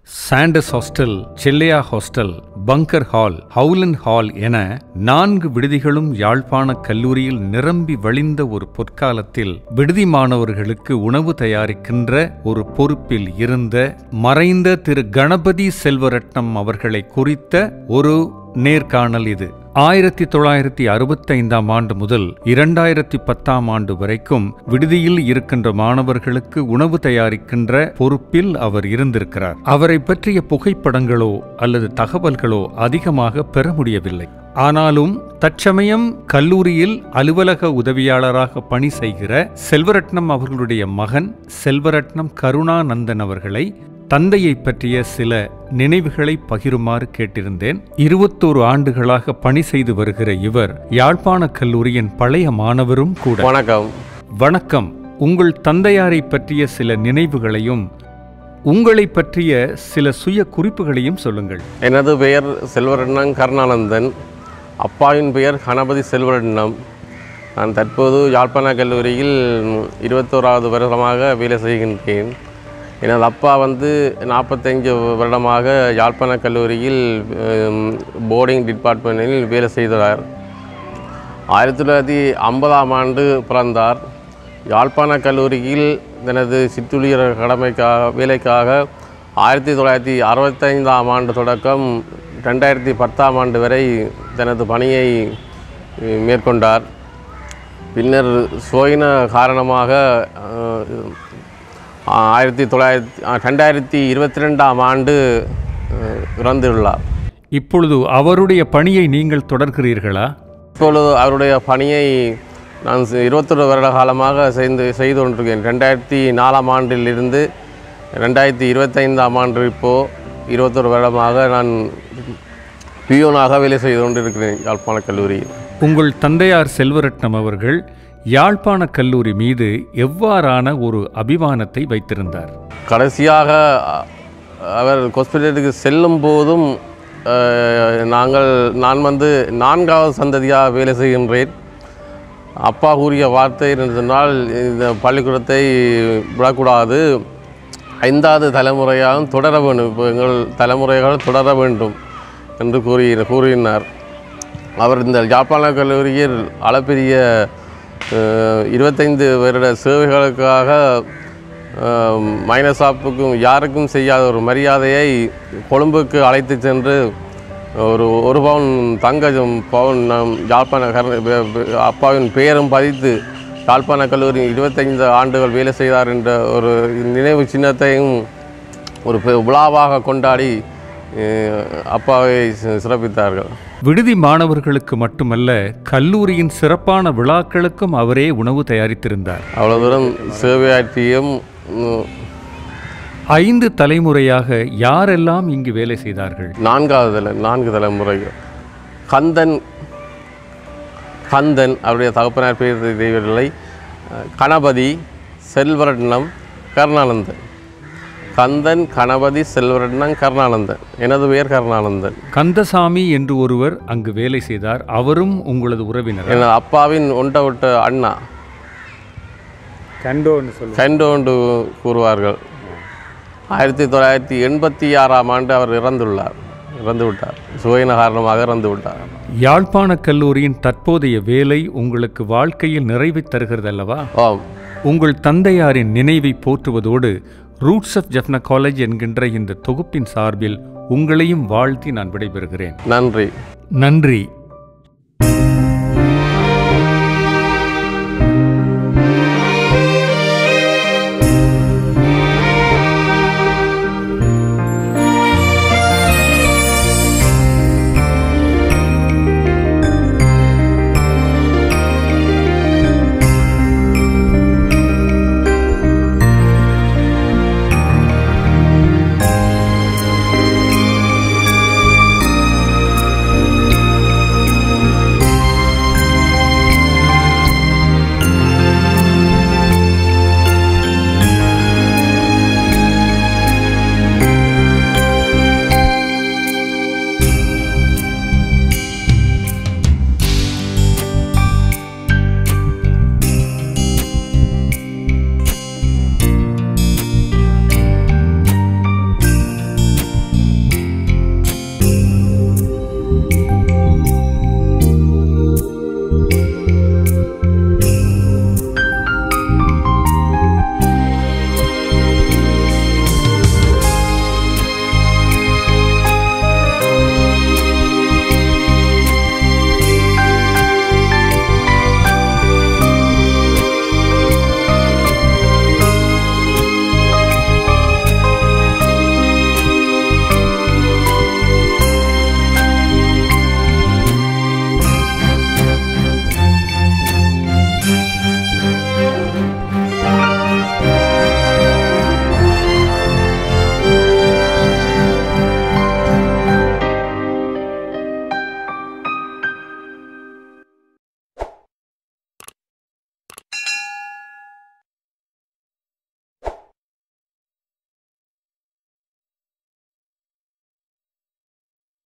Sanders hostel, Chellaiah hostel, பங்கர் hall, ஹவுலன் hall என 4 விடுதிகளும் யாழ்ப்பாண கல்லூரியில் நிரம்பி வழிந்த ஒரு பொற்காலத்தில் விடுதி மாணவர்களுக்கு உணவு தயாரிக்கின்ற ஒரு பொறுப்பில் இருந்த மறைந்த திரு கணபதி செல்வரட்னம் அவர்களை குறித்த ஒரு நேர்காணல் இது. 1965ஆம் ஆண்டு முதல் 2010ஆம் ஆண்டு வரைக்கும் விடுதியில் இருக்கின்ற மாணவர்களுக்கு உணவு தயாரிக்கின்ற பொறுப்பில் அவர் இருந்திருக்கிறார். அவரை பற்றிய புகைப்படங்களோ அல்லது தகவல்களோ அதிகமாக பெற முடியவில்லை. ஆனாலும் தற்சமயம் கல்லூரியில் அலுவலக உதவியாளராக பணி செய்கிற செல்வரட்னம் அவர்களுடைய மகன் செல்வரட்னம் கருணானந்தன் அவர்களை தந்தையை பற்றிய சில நினைவுகளை பகிருமாறு கேட்டிருந்தேன். 21 ஆண்டுகளாக பணி செய்து வருகிற இவர் யாழ்ப்பாண கல்லூரியின் பழைய மாணவரும் கூட. வணக்கம். வணக்கம். உங்கள் தந்தையாரை பற்றிய சில நினைவுகளையும் உங்களை பற்றிய சில சுய குறிப்புகளையும் சொல்லுங்கள். எனது பெயர் செல்வரட்னம் கருணானந்தன். அப்பாவின் பெயர் கணபதி செல்வரட்னம். நான் தற்போது யாழ்ப்பாண கல்லூரியில் 21வது வருடமாக வேலை செய்கின்றேன். எனது அப்பா 45 வருடமாக யாழ்ப்பாண கல்லூரியில் போர்டிங் டிபார்ட்மெண்டில் வேலை செய்தார். 1950ஆம் ஆண்டு பிறந்தார். யாழ்ப்பாண கல்லூரியில் தனது சிற்றுளியர் வேலைக்காக 1965ஆம் ஆண்டு தொடக்கம் 2010ஆம் ஆண்டு வரை தனது பணியை மேற்கொண்டார். பின்னர் சுயின காரணமாக 2022ஆம் ஆண்டு இறந்துள்ளார். இப்பொழுது அவருடைய பணியை நீங்கள் தொடர்கிறீர்களா? இப்பொழுது அவருடைய பணியை நான் 21 வருட காலமாக செய்து கொண்டிருக்கேன். 2004ஆம் ஆண்டிலிருந்து 2025ஆம் ஆண்டு இப்போது 21 வருடமாக நான் பியூனாக வேலை செய்து கொண்டிருக்கிறேன் யாழ்ப்பாண கல்லூரியில். உங்கள் தந்தையார் செல்வரட்னம் அவர்கள் யாழ்ப்பாண கல்லூரி மீது எவ்வாறான ஒரு அபிமானத்தை வைத்திருந்தார்? கடைசியாக அவர் ஹாஸ்பிட்டலுக்கு செல்லும் போதும் நான் 4வது சந்ததியாக வேலை செய்கின்றேன். அப்பா கூறிய வார்த்தை என்று சொன்னால், இந்த பள்ளிக்கூடத்தை விடக்கூடாது, 5வது தலைமுறையாகவும் தொடர வேண்டும், இப்போ எங்கள் தலைமுறைகள் தொடர வேண்டும் என்று கூறினார். அவர் இந்த யாழ்ப்பாண கல்லூரியில் அளப்பெரிய 25 வருட சேவைகளுக்காக மைனஸாப்புக்கும் யாருக்கும் செய்யாத ஒரு மரியாதையை கொழும்புக்கு அழைத்து சென்று ஒரு பவுன் பவுன் யாழ்ப்பாண அப்பாவின் பெயரும் பதித்து யாழ்ப்பாண கல்லூரி 25 ஆண்டுகள் வேலை செய்தார் என்ற ஒரு நினைவு சின்னத்தையும் ஒரு விழாவாக கொண்டாடி அப்பாவை சிறப்பித்தார்கள். விடுதி மாணவர்களுக்கு மட்டுமல்ல, கல்லூரியின் சிறப்பான விழாக்களுக்கும் அவரே உணவு தயாரித்திருந்தார். அவ்வளவு தூரம் சேவையாற்றியும் 5 தலைமுறையாக யாரெல்லாம் இங்கு வேலை செய்தார்கள்? 4 தலைமுறைகள். கந்தன் அவருடைய தகப்பனார் பேர் தெரியவில்லை. கணபதி, செல்வரட்னம், கருணானந்தன். கந்தன், கணபதி, செல்வரட்னம், கருணானந்தன். எனது பெயர் கருணானந்தன். கந்தசாமி என்று ஒருவர் அங்கு வேலை செய்தார். அவரும் உங்களது உறவினர்? எனது அப்பாவின் ஒன்ட்ட அண்ணா. கண்டோ என்று கூறுவார்கள். 1986ஆம் ஆண்டு அவர் இறந்துவிட்டார். சுயின காரணமாக இறந்துவிட்டார். யாழ்ப்பாண கல்லூரியின் தற்போதைய வேலை உங்களுக்கு வாழ்க்கையில் நிறைவை தருகிறது அல்லவா? ஆம். உங்கள் தந்தையாரின் நினைவை போற்றுவதோடு ரூட்ஸ் ஆஃப் ஜெஃப்னா காலேஜ் என்கின்ற இந்த தொகுப்பின் சார்பில் உங்களையும் வாழ்த்தி நான் விடைபெறுகிறேன். நன்றி. நன்றி.